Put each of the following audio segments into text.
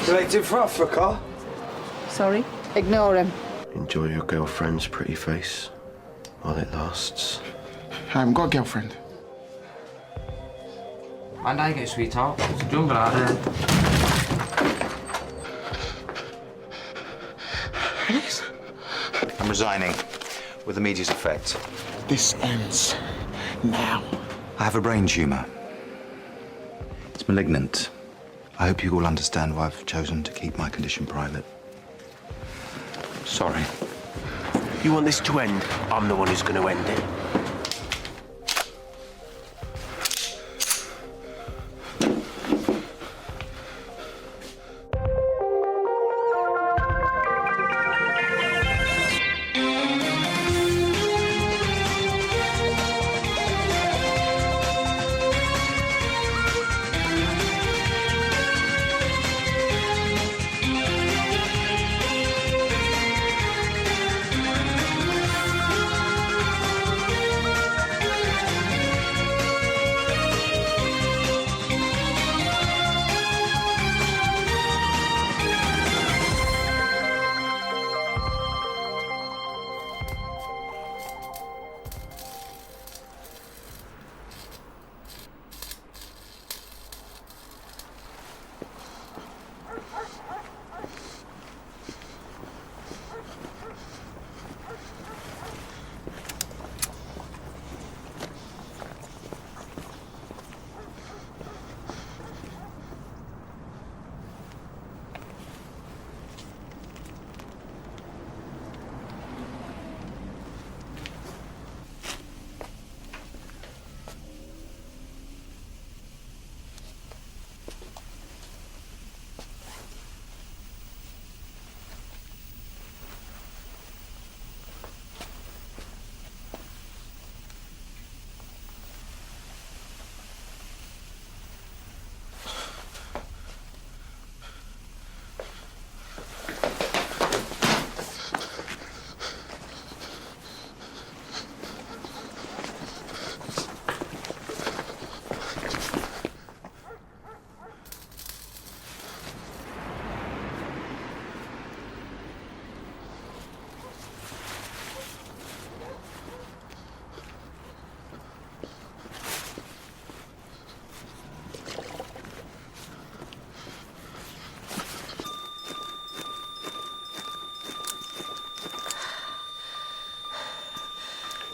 Selected for Africa? Sorry? Ignore him. Enjoy your girlfriend's pretty face while it lasts. I haven't got a girlfriend. Mind I go, sweetheart. There's a jungle out there. Alice? I'm resigning with immediate effect. This ends now. I have a brain tumour. It's malignant. I hope you all understand why I've chosen to keep my condition private. Sorry. You want this to end? I'm the one who's going to end it.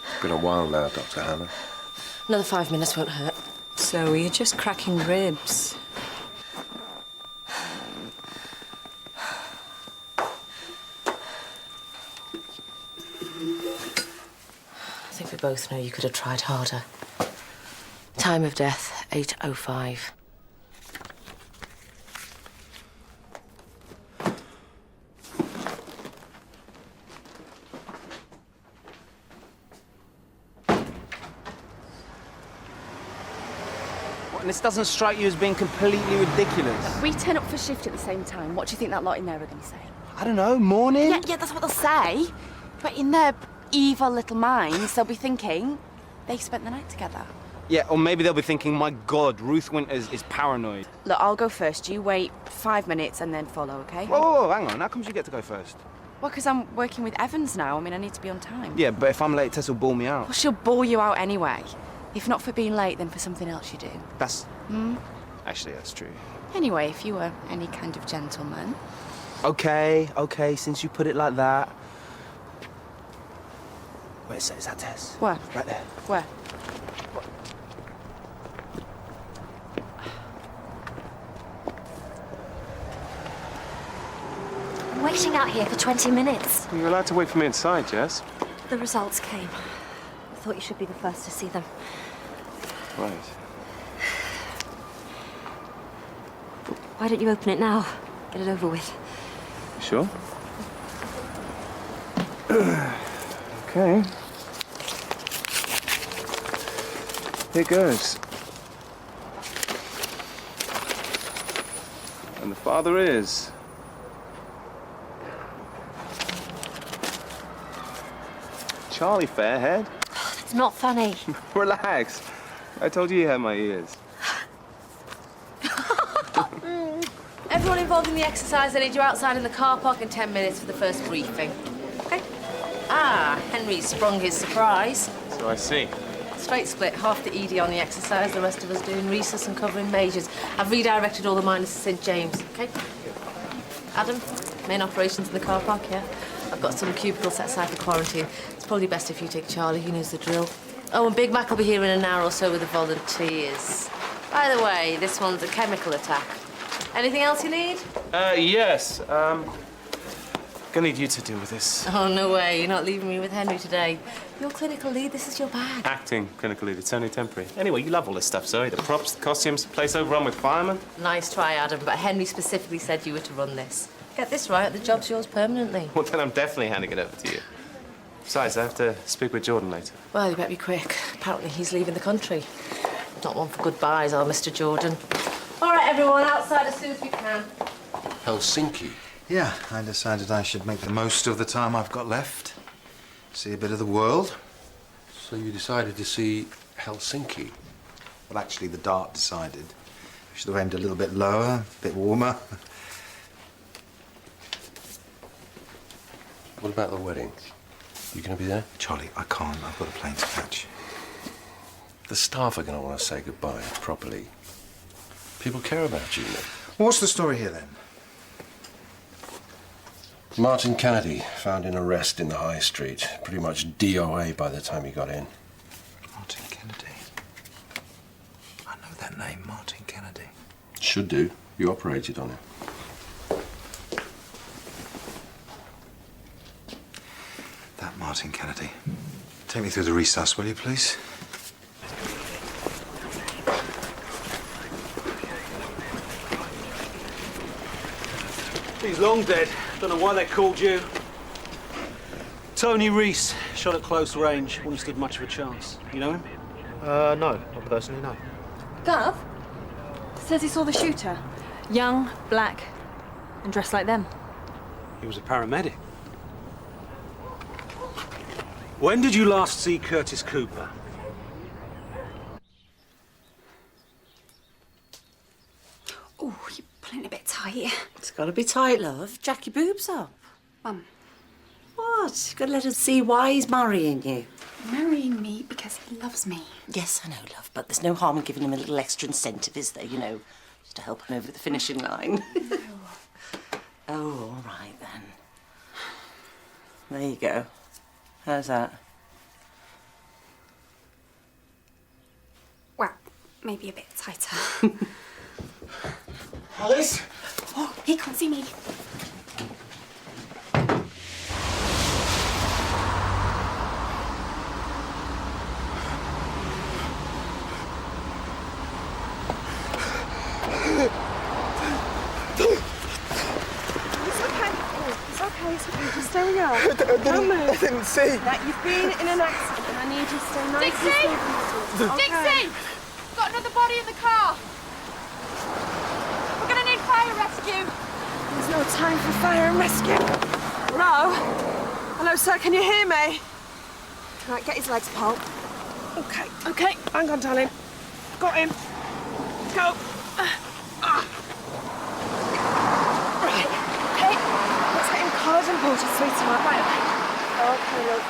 It's been a while now, Dr. Hannah. Another 5 minutes won't hurt. So you're just cracking ribs. I think we both know you could have tried harder. Time of death, 8:05. And this doesn't strike you as being completely ridiculous? We turn up for shift at the same time. What do you think that lot in there are going to say? I don't know, morning? Yeah, that's what they'll say. But in their evil little minds, they'll be thinking they spent the night together. Yeah, or maybe they'll be thinking, my God, Ruth Winters is paranoid. Look, I'll go first. You wait 5 minutes and then follow, OK? Whoa, hang on. How comes you get to go first? Well, because I'm working with Evans now. I mean, I need to be on time. Yeah, but if I'm late, Tess will ball me out. Well, she'll bore you out anyway. If not for being late, then for something else you do. That's... Actually, that's true. Anyway, if you were any kind of gentleman... OK, since you put it like that... Wait, is that Tess? Where? Right there. Where? I'm waiting out here for 20 minutes. You're allowed to wait for me inside, Jess. The results came. I thought you should be the first to see them. Right. Why don't you open it now? Get it over with. Sure? Okay. Here goes. And the father is... Charlie Fairhead. It's not funny. everyone involved in the exercise, I need you outside in the car park in 10 minutes for the first briefing. Okay? Ah, Henry's sprung his surprise. So I see. Straight split, half the ED on the exercise, the rest of us doing recess and covering majors. I've redirected all the minors to St. James, okay? Adam, main operations in the car park, yeah? I've got some cubicles set aside for quarantine. It's probably best if you take Charlie, he knows the drill. Oh, and Big Mac will be here in an hour or so with the volunteers. By the way, this one's a chemical attack. Anything else you need? Yes. Gonna need you to deal with this. Oh, no way. You're not leaving me with Henry today. You're clinical lead. This is your bag. Acting clinical lead. It's only temporary. Anyway, you love all this stuff, Zoe. The props, the costumes, the place overrun with firemen. Nice try, Adam, but Henry specifically said you were to run this. Get this right, the job's yours permanently. Well, then I'm definitely handing it over to you. Besides, I have to speak with Jordan later. Well, you better be quick. Apparently he's leaving the country. Not one for goodbyes, our Mr. Jordan. All right, everyone, outside as soon as we can. Helsinki? Yeah, I decided I should make the most of the time I've got left. See a bit of the world. So you decided to see Helsinki? Well, actually, the dart decided. I should have aimed a little bit lower, a bit warmer. What about the wedding? You going to be there? Charlie, I can't. I've got a plane to catch. The staff are going to want to say goodbye properly. People care about you, Nick. What's the story here, then? Martin Kennedy found in arrest in the high street. Pretty much DOA by the time he got in. Martin Kennedy. I know that name, Martin Kennedy. Should do. You operated on him. That Martin Kennedy. Take me through the resus, will you, please? He's long dead. Don't know why they called you. Tony Reese, shot at close range. Wouldn't stood much of a chance. You know him? No, not personally, no. Gov says he saw the shooter. Young, black, and dressed like them. He was a paramedic. When did you last see Curtis Cooper? Oh, you're pulling a bit tight. It's got to be tight, love. Jack your boobs up. Mum. What? You've got to let us see why he's marrying you. Marrying me because he loves me. Yes, I know, love, but there's no harm in giving him a little extra incentive, is there? You know, just to help him over the finishing line. No. Oh, all right, then. There you go. How's that? Well, maybe a bit tighter. Alice? Oh, he can't see me. Just stay where you are. I didn't see. Right, you've been in an accident and I need you to stay nice and safe. Dixie! Got another body in the car. We're gonna need fire rescue. There's no time for fire and rescue. Hello? Hello, sir, can you hear me? Right, get his legs, Paul. Okay, hang on, darling. Got him. Go. Right, okay. Let's get him cold and water, sweetheart. Right, okay, love.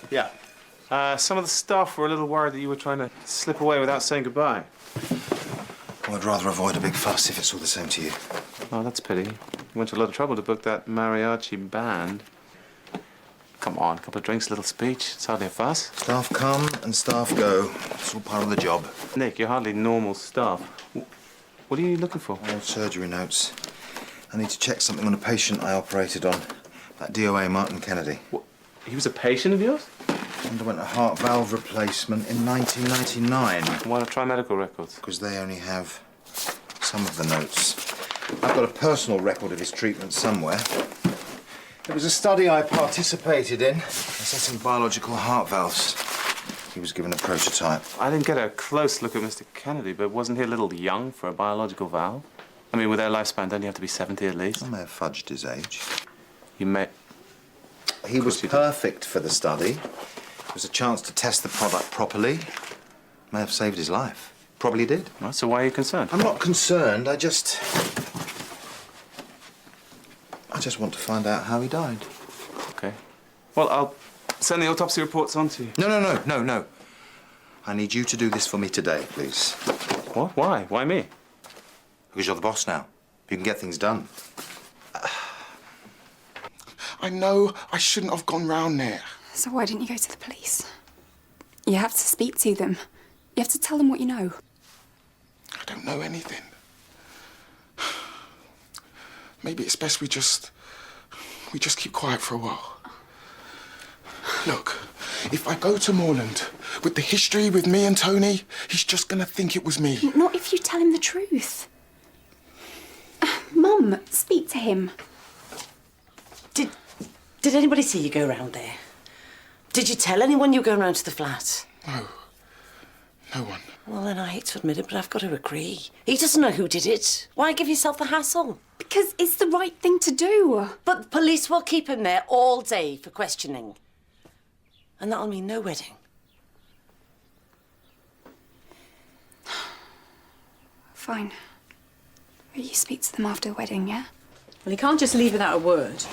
Yeah. Some of the staff were a little worried that you were trying to slip away without saying goodbye. Well, I'd rather avoid a big fuss if it's all the same to you. Oh, that's a pity. You went to a lot of trouble to book that mariachi band. Come on, a couple of drinks, a little speech. It's hardly a fuss. Staff come and staff go. It's all part of the job. Nick, you're hardly normal staff. What are you looking for? Old surgery notes. I need to check something on a patient I operated on. That DOA, Martin Kennedy. What? He was a patient of yours? Underwent a heart valve replacement in 1999. Why not try medical records? Because they only have some of the notes. I've got a personal record of his treatment somewhere. It was a study I participated in, assessing biological heart valves. He was given a prototype. I didn't get a close look at Mr. Kennedy, but wasn't he a little young for a biological valve? I mean, with their lifespan, don't you have to be 70 at least? I may have fudged his age. You may... He was perfect for the study. There was a chance to test the product properly. May have saved his life. Probably did. Right, so why are you concerned? I'm not concerned. I just want to find out how he died. Okay. Well, I'll send the autopsy reports on to you. No. I need you to do this for me today, please. What? Why? Why me? Because you're the boss now. You can get things done. I know I shouldn't have gone round there. So why didn't you go to the police? You have to speak to them. You have to tell them what you know. I don't know anything. Maybe it's best we just keep quiet for a while. Look, if I go to Moreland with the history with me and Tony, he's just gonna think it was me. Not if you tell him the truth. Mum, speak to him. Did anybody see you go round there? Did you tell anyone you were going round to the flat? No. No one. Well, then I hate to admit it, but I've got to agree. He doesn't know who did it. Why give yourself the hassle? Because it's the right thing to do. But the police will keep him there all day for questioning. And that'll mean no wedding. Fine. You speak to them after the wedding, yeah? Well, he can't just leave without a word.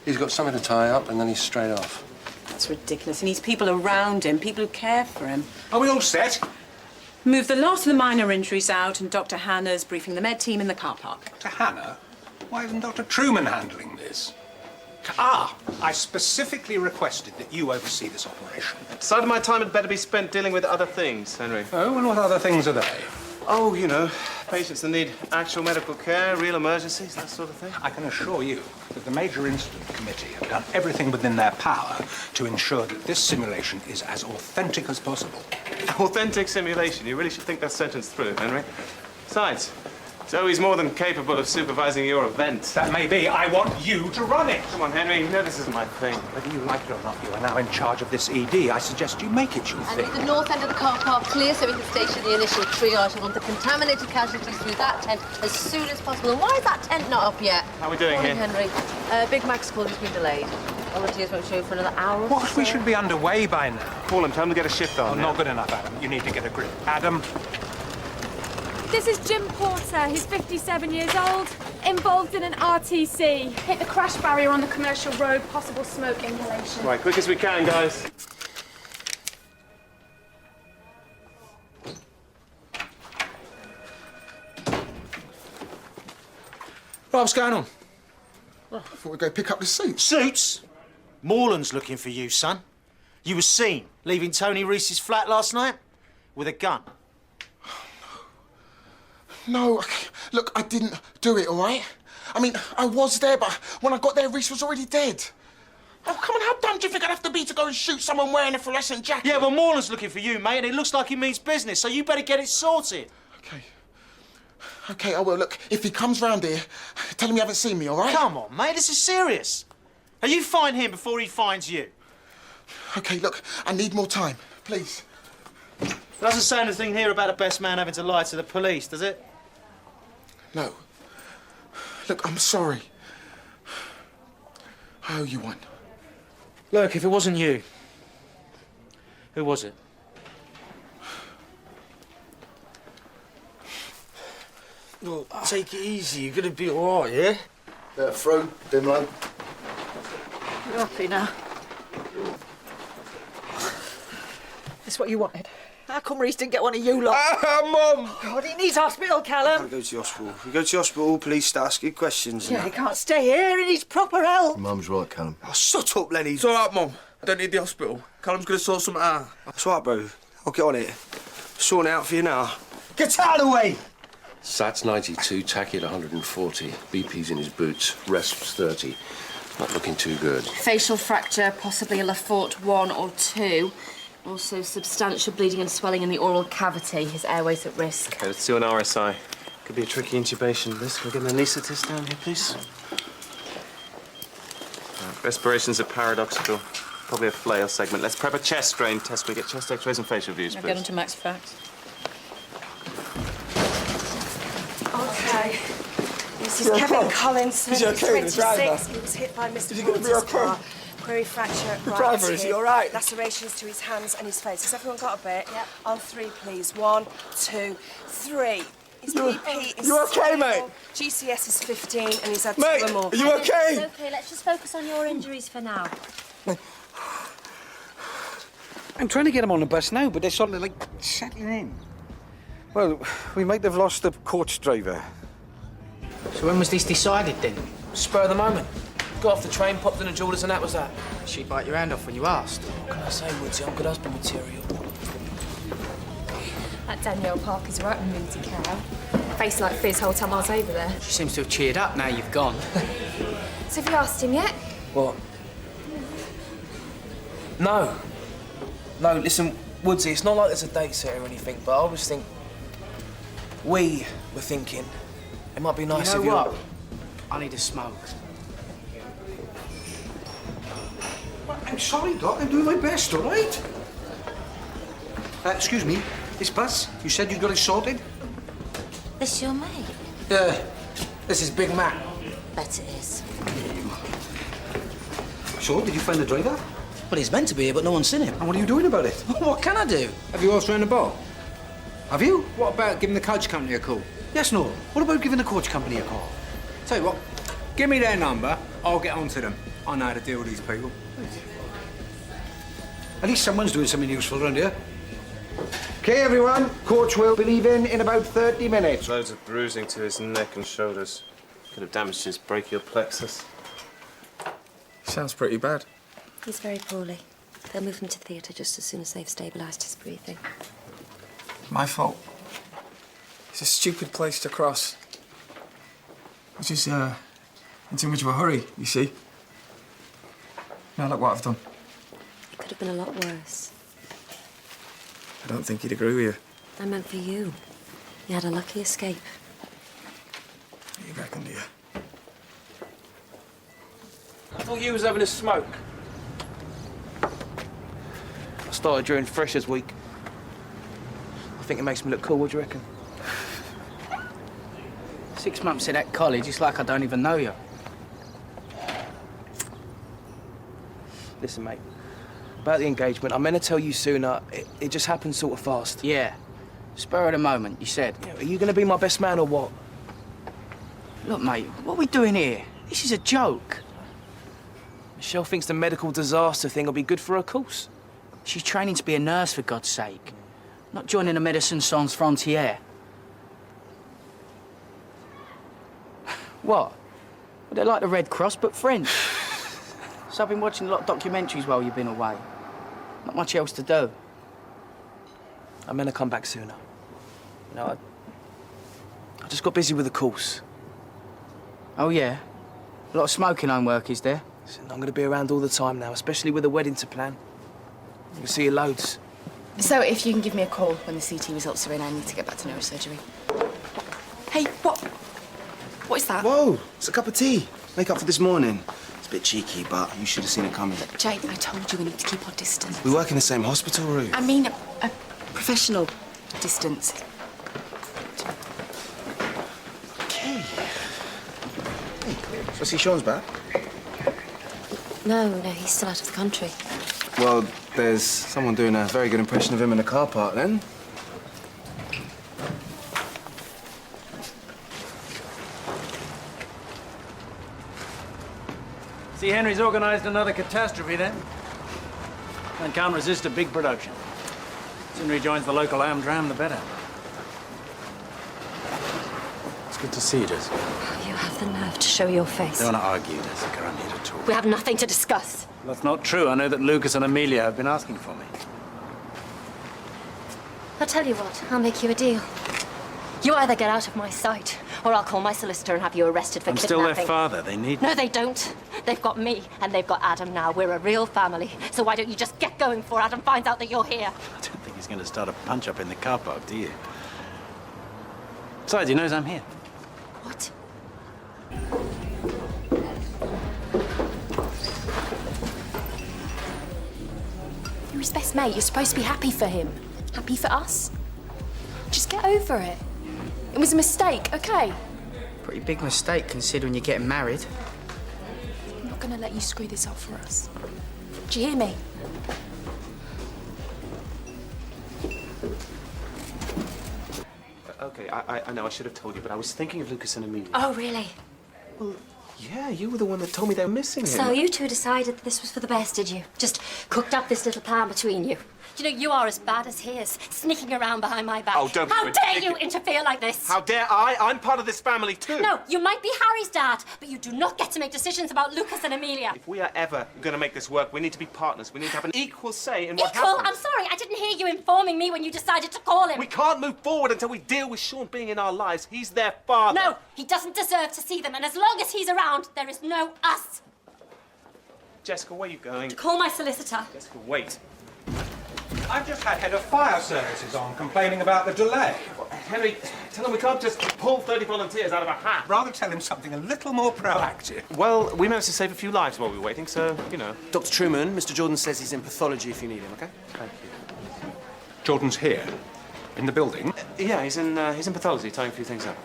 He's got something to tie up and then he's straight off. That's ridiculous. He needs people around him, people who care for him. Are we all set? Move the last of the minor injuries out, and Dr. Hannah's briefing the med team in the car park. Dr. Hannah? Why isn't Dr. Truman handling this? I specifically requested that you oversee this operation. Decided my time had better be spent dealing with other things, Henry. Oh, and what other things are they? Oh, you know, patients that need actual medical care, real emergencies, that sort of thing. I can assure you that the Major Incident Committee have done everything within their power to ensure that this simulation is as authentic as possible. Authentic simulation. You really should think that sentence through, Henry. Besides, Zoe's more than capable of supervising your event. That may be. I want you to run it. Come on, Henry. You know this isn't my thing. Whether you like it or not, you are now in charge of this ED. I suggest you make it your And thing. with the north end of the car park clear so we can station the initial triage. I want the contaminated casualties through that tent as soon as possible. And why is that tent not up yet? How are we doing Morning, here? Henry. Big Mac's call has been delayed. Volunteers won't show for another hour or What? so. We should be underway by now. Call him. Tell him to get a shift on. Oh, not good enough, Adam. You need to get a grip. Adam. This is Jim Porter. He's 57 years old, involved in an RTC. Hit the crash barrier on the commercial road, possible smoke inhalation. Right, quick as we can, guys. Right, what's going on? I thought we'd go pick up the suits. Suits? Moreland's looking for you, son. You were seen leaving Tony Reese's flat last night with a gun. No, look, I didn't do it, all right? I mean, I was there, but when I got there, Reese was already dead. Oh, come on, how dumb do you think I'd have to be to go and shoot someone wearing a fluorescent jacket? Yeah, well, Moreland's looking for you, mate, and it looks like he means business, so you better get it sorted. OK, I will. Look, if he comes round here, tell him you haven't seen me, all right? Come on, mate, this is serious. Now, you find him before he finds you. OK, look, I need more time, please. It doesn't say anything here about the best man having to lie to the police, does it? No. Look, I'm sorry. I owe you one. Look, if it wasn't you, who was it? Well, take it easy. You're gonna be all right, yeah? Through, Dimlo. You're happy now. That's what you wanted. How come Reese didn't get one of you lot? Mum! God, he needs hospital, Callum. Can't go to the hospital. If we go to the hospital, police start asking questions. Yeah, he can't stay here. He needs proper help. Mum's right, Callum. Oh, shut up, Lenny. It's all right, Mum. I don't need the hospital. Callum's going to sort something out. That's right, bro. I'll get on it. Sorting it out for you now. Get out of the way! Sats 92, tacky at 140. BP's in his boots. Resp's 30. Not looking too good. Facial fracture, possibly a Lafort 1 or 2. Also substantial bleeding and swelling in the oral cavity. His airway's at risk. Okay, let's do an RSI. Could be a tricky intubation. This. Can we get an anaesthetist down here, please? Respirations are paradoxical. Probably a flail segment. Let's prep a chest drain test. We get chest x-rays and facial views, Now please. get on to Max Facts. OK. This is You're Kevin okay? Collins, Is he okay, the driver? 26. He was hit by Mr. Porter's car. Query fracture. Right Driver, is he here. all right? Lacerations to his hands and his face. Has everyone got a bit? Yep. On 3, please. 1, 2, 3. His BP is you okay, stable. mate? GCS is 15 and he's had Mate, 2 or more. are you okay? It's okay, let's just focus on your injuries for now. I'm trying to get them on the bus now, but they're sort of like settling in. Well, we might have lost the coach driver. So when was this decided then? Spur of the moment. Got off the train, popped in the jewellers, and that was that. She'd bite your hand off when you asked. What can I say, Woodsy? I'm good husband material. That Danielle Parker's right with Minty Cow. Face like fizz whole time I was over there. She seems to have cheered up now you've gone. So have you asked him yet? What? No. No, listen, Woodsy, it's not like there's a date set or anything, but I always think... We were thinking it might be nice You if know you... what? I need a smoke. Well, I'm sorry, Doc. I'm doing my best, all right? Excuse me. This bus, you said you got it sorted? This your mate? Yeah. This is Big Mac. Bet it is. So, did you find the driver? Well, he's meant to be here, but no one's seen him. And what are you doing about it? What can I do? Have you also ran the boat? Have you? What about giving the coach company a call? Yes, no. What about giving the coach company a call? Tell you what, give me their number, I'll get on to them. I know how to deal with these people. At least someone's doing something useful around here. Okay, everyone. Coach will be leaving in about 30 minutes. Loads of bruising to his neck and shoulders. Could have damaged his brachial plexus. Sounds pretty bad. He's very poorly. They'll move him to theatre just as soon as they've stabilised his breathing. My fault. It's a stupid place to cross. I was just, in too much of a hurry, you see. Now look what I've done. It could have been a lot worse. I don't think he'd agree with you. I meant for you. You had a lucky escape. You reckon, do you? I thought you was having a smoke. I started during Freshers' Week. I think it makes me look cool. What do you reckon? 6 months at that college, it's like I don't even know you. Listen, mate. About the engagement, I meant to tell you sooner. It just happened sort of fast. Yeah. Spur of the moment, you said. Yeah, are you going to be my best man or what? Look, mate, what are we doing here? This is a joke. Michelle thinks the medical disaster thing will be good for her course. She's training to be a nurse, for God's sake. Not joining the Médecins Sans Frontières. What? Well, they're like the Red Cross, but French. So I've been watching a lot of documentaries while you've been away. Not much else to do. I meant to come back sooner. You know, I just got busy with the course. Oh, yeah? A lot of smoking homework, is there? Listen, I'm going to be around all the time now, especially with the wedding to plan. We'll see you loads. So if you can give me a call when the CT results are in, I need to get back to neurosurgery. Hey, what? What is that? Whoa, it's a cup of tea. Make up for this morning. It's a bit cheeky, but you should have seen it coming. Jade, I told you we need to keep our distance. We work in the same hospital, Ruth. I mean, a professional distance. Okay. So I see Sean's back. No, he's still out of the country. Well, there's someone doing a very good impression of him in the car park, then. See, Henry's organised another catastrophe then. And can't resist a big production. The sooner he joins the local Amdram, the better. It's good to see you, Jessica. You have the nerve to show your face. Don't want to argue, Jessica. I'm here to talk. We have nothing to discuss. That's not true. I know that Lucas and Amelia have been asking for me. I'll tell you what, I'll make you a deal. You either get out of my sight, or I'll call my solicitor and have you arrested for I'm kidnapping. still their father. They need No, they don't. They've got me, and they've got Adam now. We're a real family. So why don't you just get going before Adam finds out that you're here? I don't think he's going to start a punch-up in the car park, do you? Besides, he knows I'm here. What? You're his best mate. You're supposed to be happy for him. Happy for us. Just get over it. It was a mistake, okay? Pretty big mistake, considering you're getting married. I'm not gonna let you screw this up for us. Do you hear me? Okay, I know I should have told you, but I was thinking of Lucas and Amelia. Oh, really? Well, yeah, you were the one that told me they were missing him. So you two decided that this was for the best, did you? Just cooked up this little plan between you. You know, you are as bad as he is, sneaking around behind my back. Oh, don't be How dare ridiculous. you interfere like this? How dare I? I'm part of this family too. No, you might be Harry's dad, but you do not get to make decisions about Lucas and Amelia. If we are ever going to make this work, we need to be partners. We need to have an equal say in what Equal? happens. I'm sorry, I didn't hear you informing me when you decided to call him. We can't move forward until we deal with Sean being in our lives. He's their father. No, he doesn't deserve to see them, and as long as he's around, there is no us. Jessica, where are you going? To call my solicitor. Jessica, wait. I've just had head of fire services on complaining about the delay. Henry, tell him we can't just pull 30 volunteers out of a hat. Rather tell him something a little more proactive. Well, we managed to save a few lives while we were waiting, so, you know. Dr. Truman, Mr. Jordan says he's in pathology if you need him, okay? Thank you. Jordan's here, in the building. Yeah, he's in pathology, tying a few things up.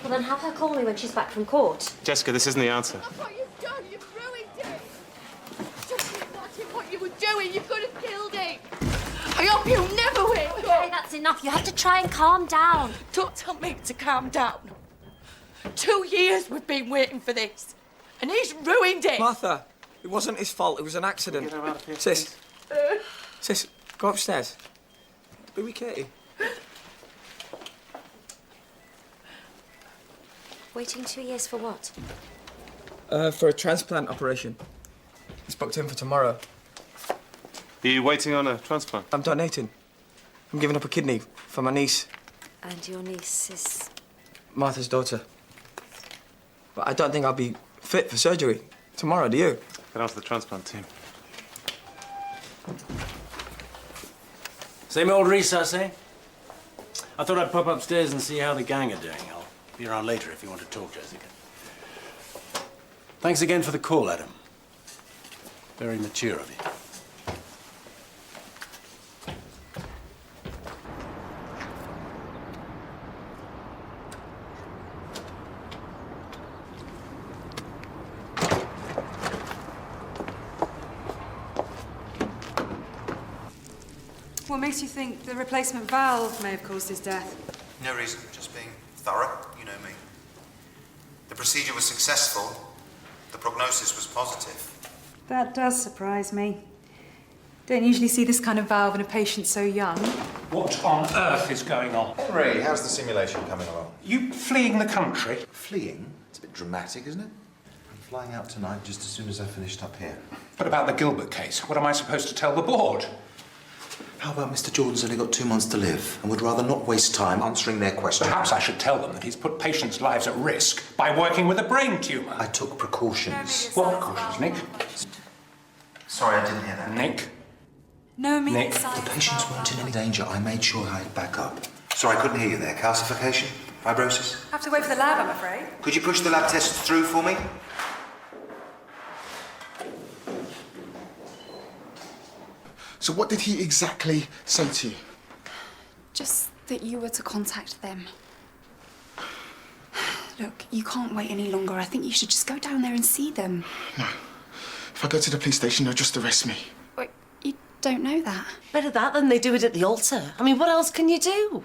Well, then have her call me when she's back from court. Jessica, this isn't the answer. Look what you've done. You've ruined it. Just imagine what you were doing. You could have killed him. I hope you never will. Okay, that's enough. You have to try and calm down. Don't tell me to calm down. 2 years we've been waiting for this, and he's ruined it. Martha, it wasn't his fault. It was an accident. Get her out of here, Sis. Sis, go upstairs. Be with Katie. Waiting 2 years for what? For a transplant operation. It's booked in for tomorrow. Are you waiting on a transplant? I'm donating. I'm giving up a kidney for my niece, And your niece is... Martha's daughter. But I don't think I'll be fit for surgery tomorrow, do you? Get on to the transplant team. Same old recess, eh? I thought I'd pop upstairs and see how the gang are doing. I'll be around later if you want to talk, Jessica. Thanks again for the call, Adam. Very mature of you. What makes you think the replacement valve may have caused his death? No reason, just being thorough. You know me. The procedure was successful. The prognosis was positive. That does surprise me. Don't usually see this kind of valve in a patient so young. What on earth is going on? Henry, how's the simulation coming along? You fleeing the country? Fleeing? It's a bit dramatic, isn't it? I'm flying out tonight just as soon as I finished up here. What about the Gilbert case? What am I supposed to tell the board? How about Mr. Jordan's only got 2 months to live and would rather not waste time answering their questions? Perhaps I should tell them that he's put patients' lives at risk by working with a brain tumour. I took precautions. What precautions, Nick? Sorry, I didn't hear that. Nick? No immediate Nick, signs. the patients weren't in any danger. I made sure I had backup. Sorry, I couldn't hear you there. Calcification? Fibrosis? Have to wait for the lab, I'm afraid. Could you push the lab tests through for me? So what did he exactly say to you? Just that you were to contact them. Look, you can't wait any longer. I think you should just go down there and see them. No. If I go to the police station, they'll just arrest me. Wait, you don't know that. Better that than they do it at the altar. I mean, what else can you do?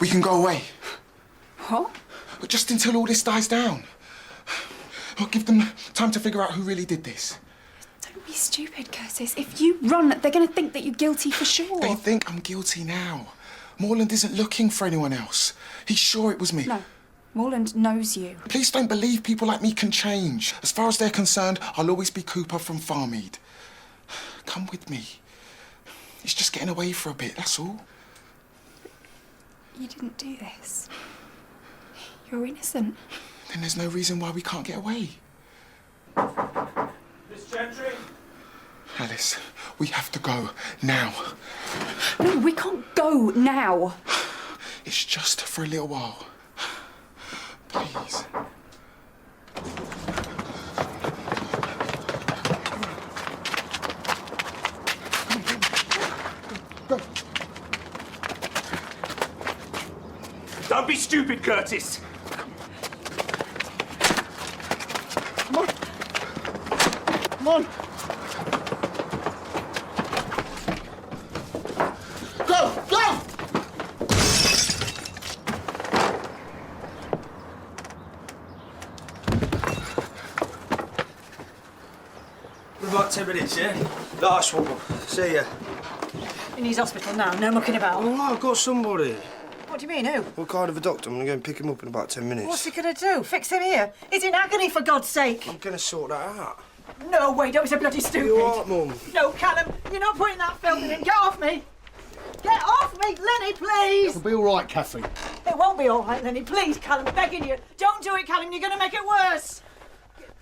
We can go away. What? But just until all this dies down. I'll give them time to figure out who really did this. Don't be stupid, Curtis. If you run, they're going to think that you're guilty for sure. They think I'm guilty now. Morland isn't looking for anyone else. He's sure it was me. No, Morland knows you. Please don't believe people like me can change. As far as they're concerned, I'll always be Cooper from Farmead. Come with me. He's just getting away for a bit, that's all. You didn't do this. You're innocent. Then there's no reason why we can't get away. Miss Gentry? Alice, we have to go now. No, we can't go now. It's just for a little while. Please. Don't be stupid, Curtis. Come on. Go! Go! We've got 10 minutes, yeah? Last one. See ya. In his hospital now, no mucking about. Oh, no, I've got somebody. What do you mean, who? What kind of a doctor? I'm going to go and pick him up in about 10 minutes. What's he going to do? Fix him here? He's in agony, for God's sake. I'm going to sort that out. No way, don't be so bloody stupid. You all right, Mum? No, Callum, you're not putting that film in. Get off me. Get off me, Lenny, please. It'll be all right, Kathy. It won't be all right, Lenny. Please, Callum, begging you. Don't do it, Callum. You're going to make it worse.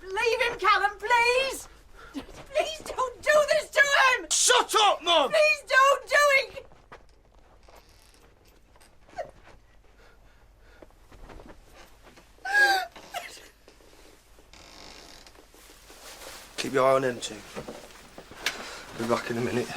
Leave him, Callum, please. Please don't do this to him. Shut up, Mum! Please don't do it. Keep your eye on them two. Be back in a minute.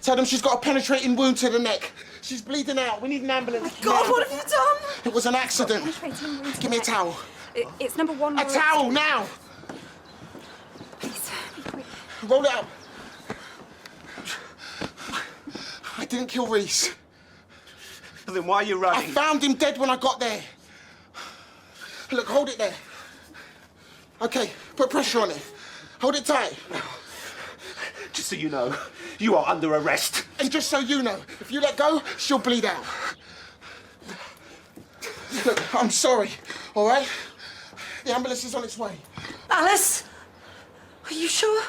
Tell them she's got a penetrating wound to the neck. She's bleeding out. We need an ambulance. God, now. what have you done? It was an accident. Give me a towel. It's number 1. A towel, now! Please, be quick. Roll it up. I didn't kill Reese. Then why are you I running? found him dead when I got there. Look, hold it there. Okay, put pressure on it. Hold it tight. Just so you know, you are under arrest. And just so you know, if you let go, she'll bleed out. Look, I'm sorry, all right? The ambulance is on its way. Alice, are you sure?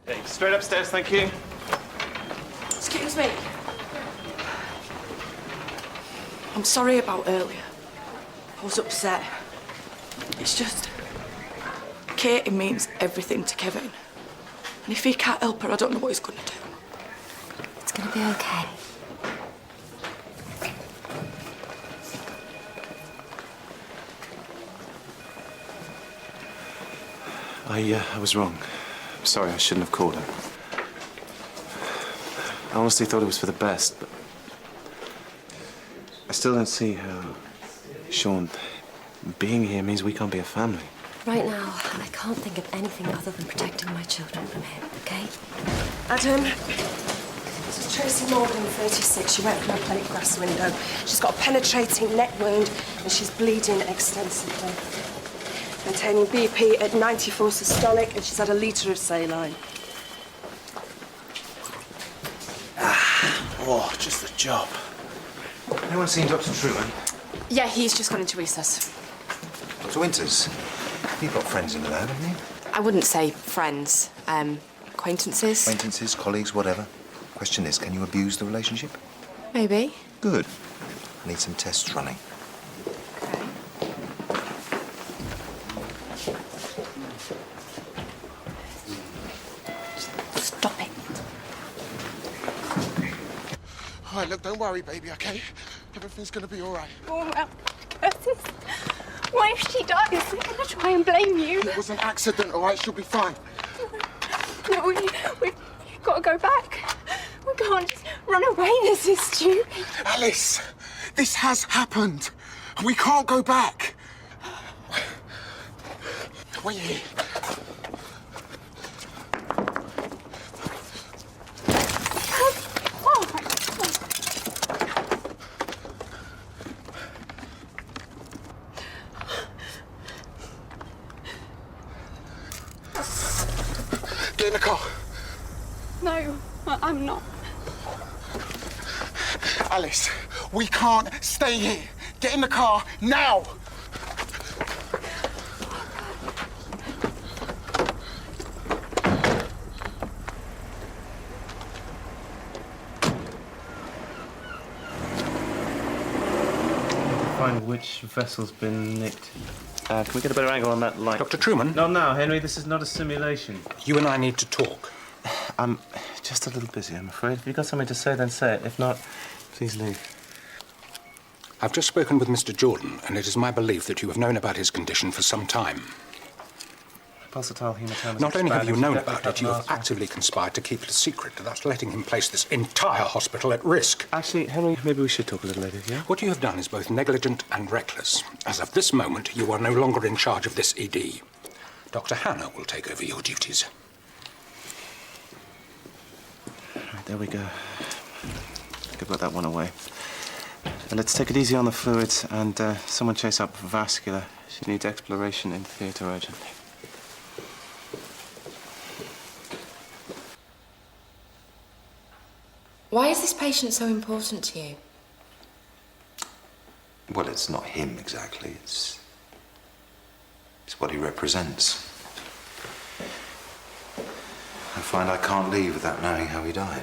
Hey, straight upstairs, thank you. Excuse me. I'm sorry about earlier. I was upset. It's just... Katie means everything to Kevin. And if he can't help her, I don't know what he's going to do. It's going to be okay. I was wrong. I'm sorry, I shouldn't have called her. I honestly thought it was for the best, but I still don't see how, Sean, being here means we can't be a family. Right now, I can't think of anything other than protecting my children from him, okay? Adam, this is Tracy Morgan, 36. She went from a plate glass window. She's got a penetrating neck wound and she's bleeding extensively. Maintaining BP at 94 systolic and she's had a litre of saline. Oh, just the job. Anyone seen Dr. Truman? Yeah, he's just gone into recess. Dr. Winters? You've got friends in the lab, haven't you? I wouldn't say friends, acquaintances. Acquaintances, colleagues, whatever. Question is, can you abuse the relationship? Maybe. Good. I need some tests running. Stop it. All right, look, don't worry, baby, okay? Everything's going to be all right. Oh, well, Curtis. What if she dies? They're going to try and blame you. It was an accident, all right? She'll be fine. No, we've got to go back. We can't just run away. This is stupid. Alice, this has happened. We can't go back. Wait here. Get in the car. No, I'm not. Alice, we can't stay here. Get in the car now. Find which vessel's been nicked. Can we get a better angle on that light? Dr. Truman? Not now, Henry. This is not a simulation. You and I need to talk. I'm just a little busy, I'm afraid. If you've got something to say, then say it. If not, please leave. I've just spoken with Mr. Jordan, and it is my belief that you have known about his condition for some time. Pulsatile hematoma. Not only have you known about it, you have actively conspired to keep it a secret, thus letting him place this entire hospital at risk. Actually, Henry, maybe we should talk a little later, yeah? What you have done is both negligent and reckless. As of this moment, you are no longer in charge of this ED. Dr. Hannah will take over your duties. Right, there we go. Could put that one away. Let's take it easy on the fluids and someone chase up vascular. She needs exploration in theatre urgently. Why is this patient so important to you? Well, it's not him exactly. It's what he represents. I find I can't leave without knowing how he died.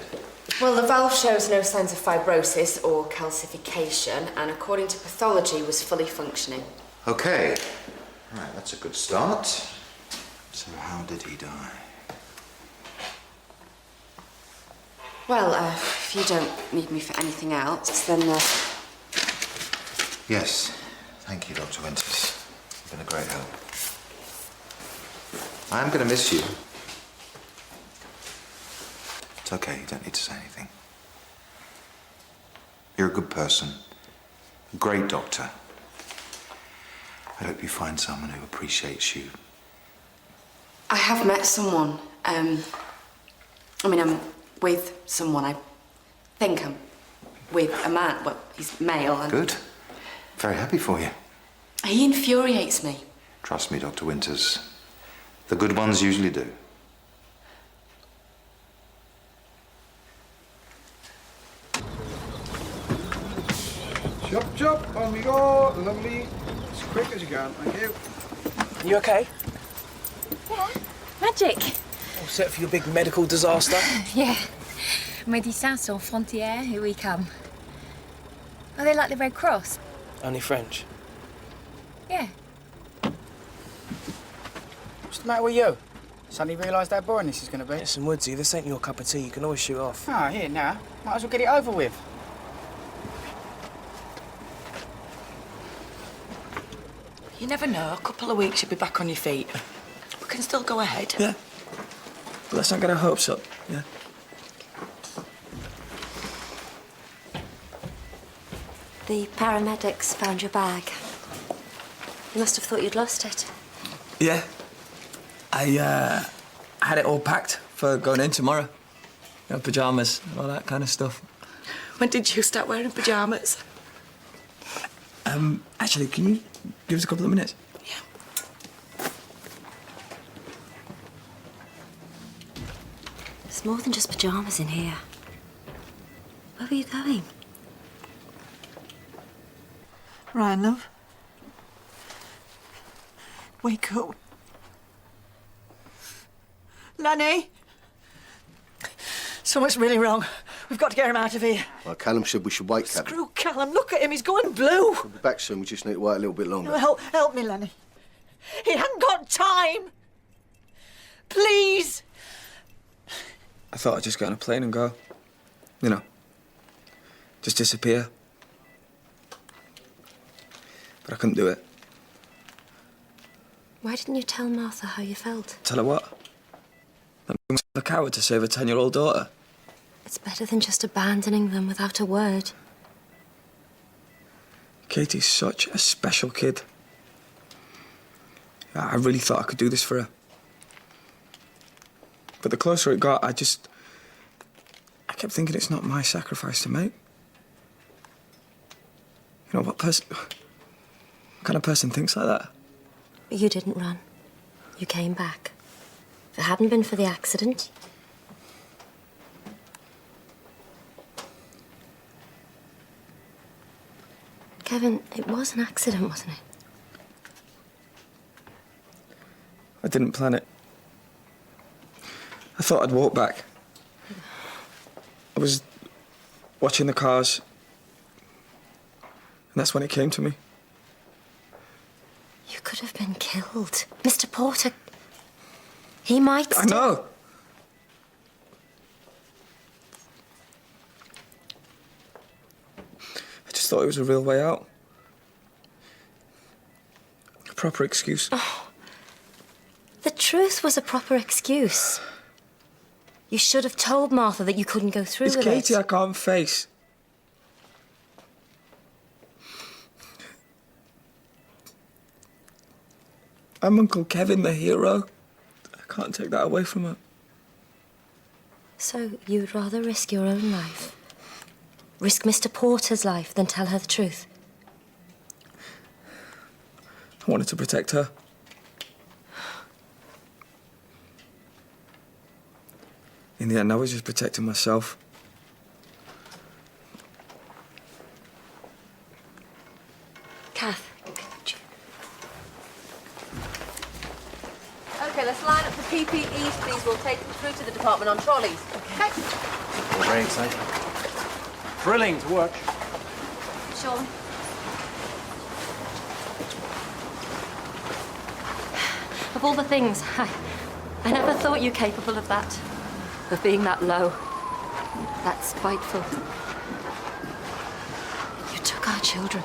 Well, the valve shows no signs of fibrosis or calcification, and according to pathology, was fully functioning. Okay. Right, that's a good start. So how did he die? Well, if you don't need me for anything else, then... Yes. Thank you, Dr. Winters. You've been a great help. I am going to miss you. It's okay, you don't need to say anything. You're a good person. A great doctor. I hope you find someone who appreciates you. I have met someone. I'm with someone. I think I'm with a man. Well, he's male and... Good. Very happy for you. He infuriates me. Trust me, Dr. Winters. The good ones usually do. Chop, chop, on we go. Lovely. As quick as you can, thank you. You okay? What? Magic. All set for your big medical disaster? Yeah. Médecins Sans Frontières, here we come. Are they like the Red Cross? Only French. Yeah. What's the matter with you? Suddenly realised how boring this is going to be? Listen, Woodsy, this ain't your cup of tea. You can always shoot off. Ah, here now. Might as well get it over with. You never know. A couple of weeks, you'll be back on your feet. We can still go ahead. Yeah. But let's not get our hopes up, yeah? The paramedics found your bag. You must have thought you'd lost it. Yeah. I had it all packed for going in tomorrow. You know, pyjamas, all that kind of stuff. When did you start wearing pyjamas? Actually, can you give us a couple of minutes? There's more than just pyjamas in here. Where were you going? Ryan, love. Wake up. Lenny! Something's really wrong. We've got to get him out of here. Well, Callum said we should wait, Captain. Screw Callum, look at him, he's going blue. We'll be back soon. We just need to wait a little bit longer. Help me, Lenny. He hasn't got time. Please. I thought I'd just get on a plane and go. You know, just disappear. But I couldn't do it. Why didn't you tell Martha how you felt? Tell her what? I'm a coward to save a 10-year-old daughter. It's better than just abandoning them without a word. Katie's such a special kid. I really thought I could do this for her. But the closer it got, I kept thinking it's not my sacrifice to make. You know, what kind of person thinks like that? But you didn't run. You came back. If it hadn't been for the accident... Kevin, it was an accident, wasn't it? I didn't plan it. I thought I'd walk back. I was watching the cars, and that's when it came to me. You could have been killed. Mr. Porter, he might... I know. I just thought it was a real way out. A proper excuse. Oh, The truth was a proper excuse. You should have told Martha that you couldn't go through It's with Katie it. I can't face. I'm Uncle Kevin, the hero. I can't take that away from her. So you'd rather risk your own life? Risk Mr. Porter's life than tell her the truth? I wanted to protect her. In the end, I was just protecting myself. Kath. OK, let's line up the PPEs, please. We'll take them through to the department on trolleys. OK? Very exciting. Thrilling to watch. Sean. Of all the things, I never thought you capable of that. Of being that low. That spiteful. You took our children.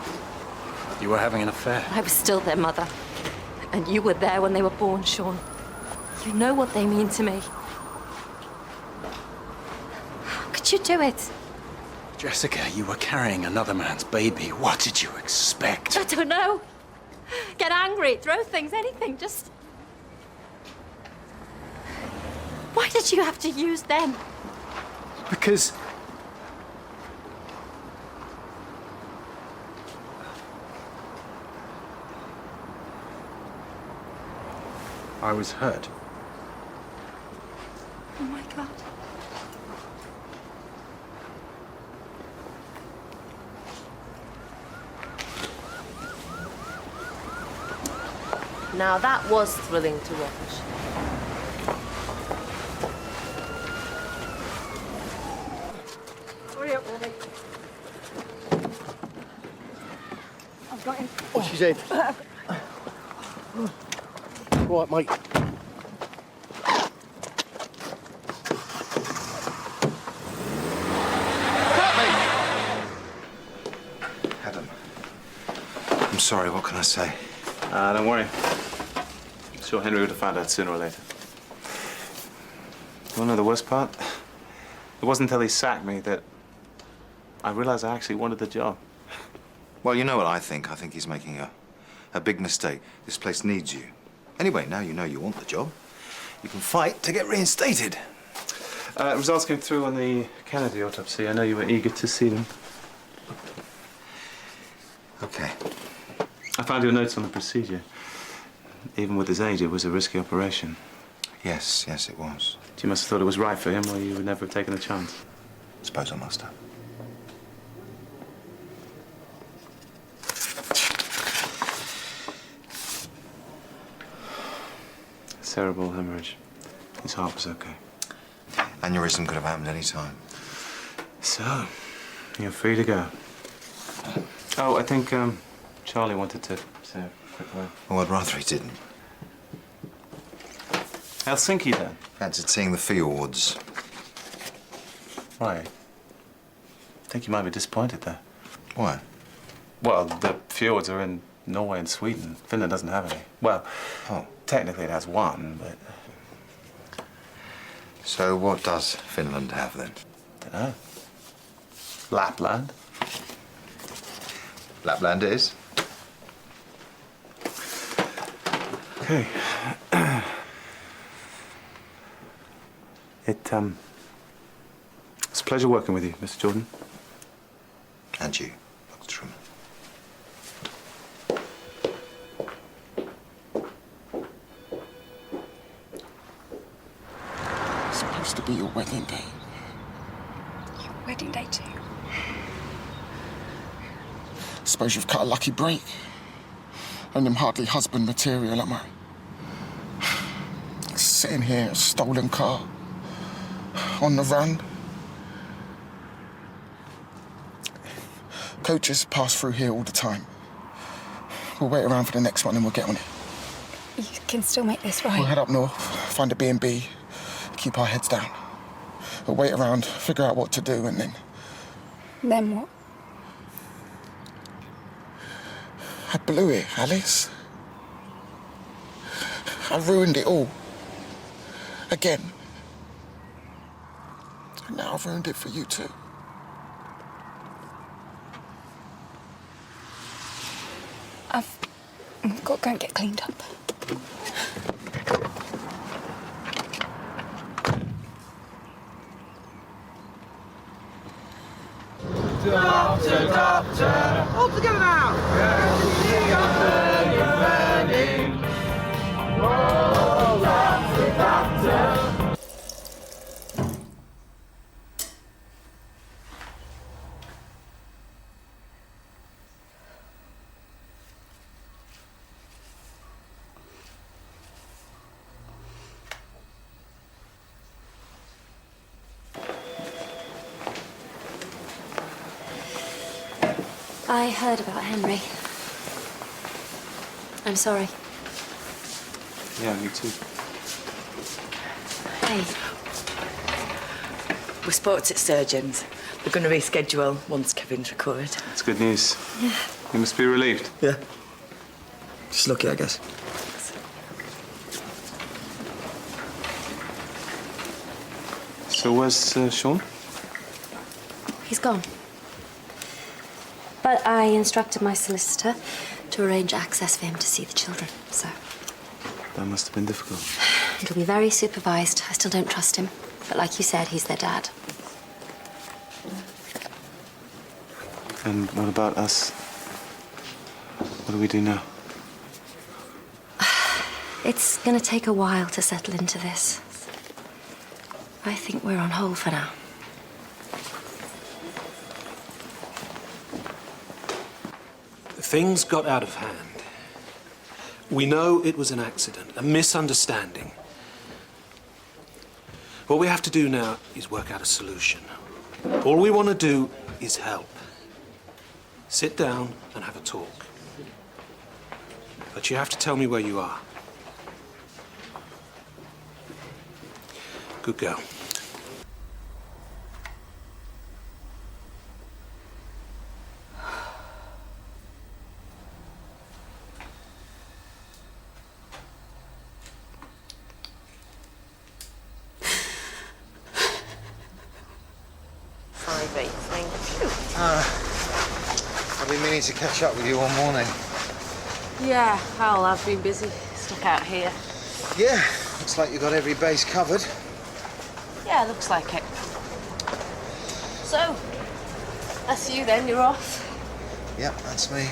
You were having an affair. I was still their mother. And you were there when they were born, Sean. You know what they mean to me. How could you do it? Jessica, you were carrying another man's baby. What did you expect? I don't know. Get angry, throw things, anything, just... Why did you have to use them? Because... I was hurt. Oh my God. Now, that was thrilling to watch. Hurry up, Robbie. I've got him. What's she said? Right, mate. Adam. I'm sorry, what can I say? Don't worry. I'm sure Henry would have found out sooner or later. You want to know the worst part? It wasn't until he sacked me that I realized I actually wanted the job. Well, you know what I think. I think he's making a big mistake. This place needs you. Anyway, now you know you want the job. You can fight to get reinstated. Results came through on the Kennedy autopsy. I know you were eager to see them. Okay. I found your notes on the procedure. Even with his age, it was a risky operation. Yes, it was. You must have thought it was right for him, or you would never have taken the chance. Suppose I must have. Cerebral hemorrhage. His heart was okay. Aneurysm could have happened any time. So, you're free to go. Oh, I think Charlie wanted to say a quick word. Oh, I'd rather he didn't. Helsinki, then? Fancied seeing the fjords. Right. I think you might be disappointed there. Why? Well, the fjords are in Norway and Sweden. Finland doesn't have any. Well, technically it has one, but... So what does Finland have, then? Dunno. Lapland. Lapland it is. Okay. It's a pleasure working with you, Mr. Jordan. And you, Dr. Truman. It's supposed to be your wedding day. Your wedding day too. Suppose you've cut a lucky break. And I'm hardly husband material, am I? Sitting here, a stolen car. On the run. Coaches pass through here all the time. We'll wait around for the next one and we'll get on it. You can still make this right. We'll head up north, find a B&B, keep our heads down. We'll wait around, figure out what to do, and then... Then what? I blew it, Alice. I ruined it all. Again. And now I've ruined it for you too. I've got to go and get cleaned up. Doctor, doctor! All together now! Oh, doctor, doctor! I heard about Henry. I'm sorry. Yeah, me too. Hey. We spoke to surgeons. We're going to reschedule once Kevin's recovered. It's good news. Yeah. You must be relieved. Yeah. Just lucky, I guess. So where's Sean? He's gone. But I instructed my solicitor to arrange access for him to see the children, so... That must have been difficult. It'll be very supervised. I still don't trust him. But like you said, he's their dad. And what about us? What do we do now? It's gonna take a while to settle into this. I think we're on hold for now. Things got out of hand. We know it was an accident, a misunderstanding. What we have to do now is work out a solution. All we want to do is help. Sit down and have a talk. But you have to tell me where you are. Good girl. I've been meaning to catch up with you all morning. Yeah, Hal, I've been busy, stuck out here. Yeah, looks like you got every base covered. Yeah, looks like it. So, that's you then, you're off. Yep, that's me.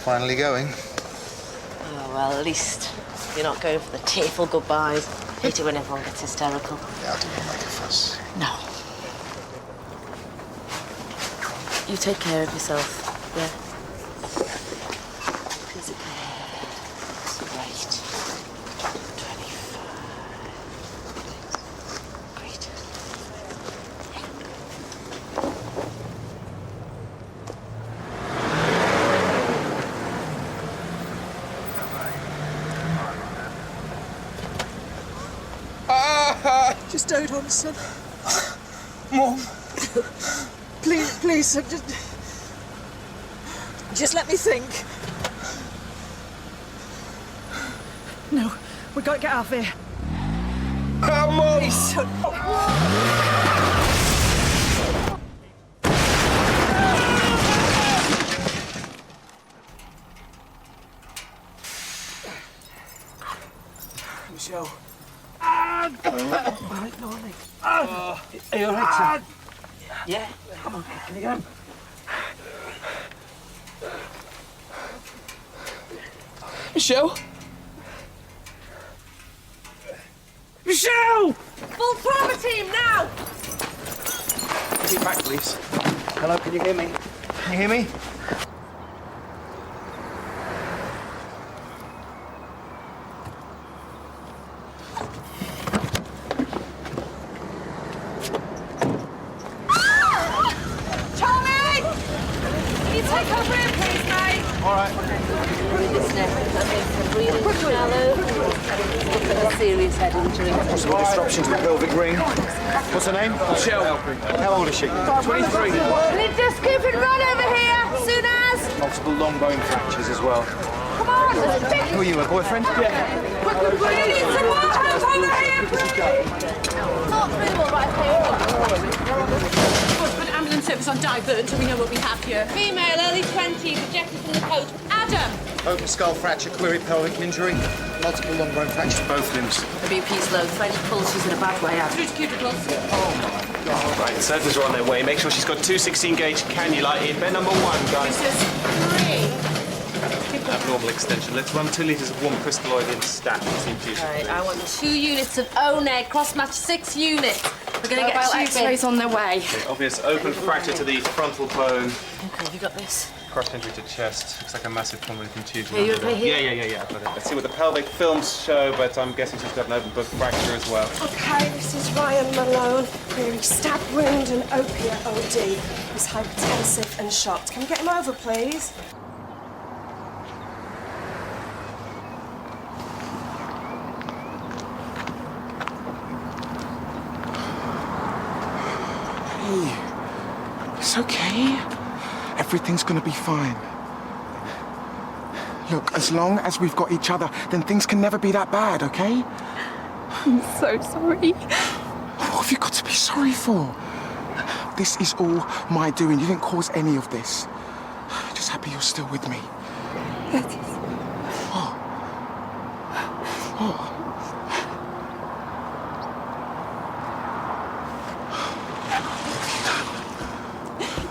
Finally going. Oh, well, at least you're not going for the tearful goodbyes. Hate it when everyone gets hysterical. Yeah, I don't want to make a fuss. No. You take care of yourself, yeah? Is it great? 25. Great. Just hold on, son. Mom. Please, son, just let me think. No, we've got to get out of here. Come on! Please, son. Michelle. All right, no, mate. Are you all right, son? Yeah. Come on, can you go? Michelle? Michelle! Full trauma team, now! Get back, please. Hello, can you hear me? Can you hear me? Serious head injury. Possible disruption to the pelvic ring. What's her name? Michelle. How old is she? 23. Need to scoop and run over here, soon as. Multiple long bone fractures as well. Come on, let's fix Who are you, a boyfriend? Yeah. We need some more help over here, please! Not through, all right, put an ambulance service on divert until we know what we have here. Female, early 20s, ejected from the coach. Adam! Open skull fracture, query pelvic injury, multiple long bone fractures, both limbs. The BP's low, French pulse, she's in a bad way out. Through to cuticles. Right, the surgeons are on their way. Make sure she's got 2 16-gauge cannula in bed number 1, guys. This is 3. Abnormal extension. Let's run 2 litres of warm crystalloid in stat. Right, I want 2 units of O-neg, cross-match 6 units. We're going to get Mobile X-rays on their way. Okay, obvious open fracture to the frontal bone. Okay, have you got this? Cross injury to chest. Looks like a massive pulmonary contusion. Are you okay here? Yeah, I've got it. Let's see what the pelvic films show, but I'm guessing she's got an open book fracture as well. Okay, this is Ryan Malone. Query stab wound and opiate OD. He's hypertensive and shocked. Can we get him over, please? Hey, it's okay. Everything's gonna be fine. Look, as long as we've got each other, then things can never be that bad, okay? I'm so sorry. What have you got to be sorry for? This is all my doing. You didn't cause any of this. Just happy you're still with me. What? What?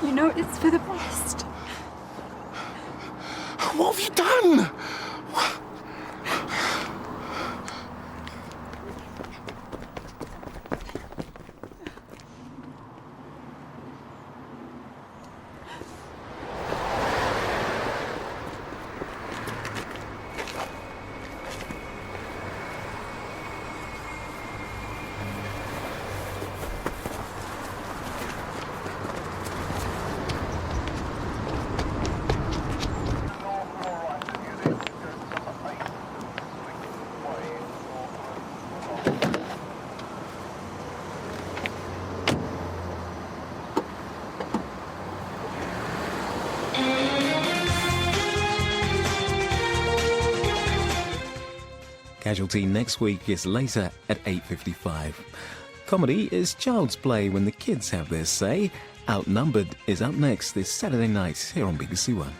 You know it's for the best. What have you done? Casualty next week is later at 8:55. Comedy is child's play when the kids have their say. Outnumbered is up next this Saturday night here on BBC One.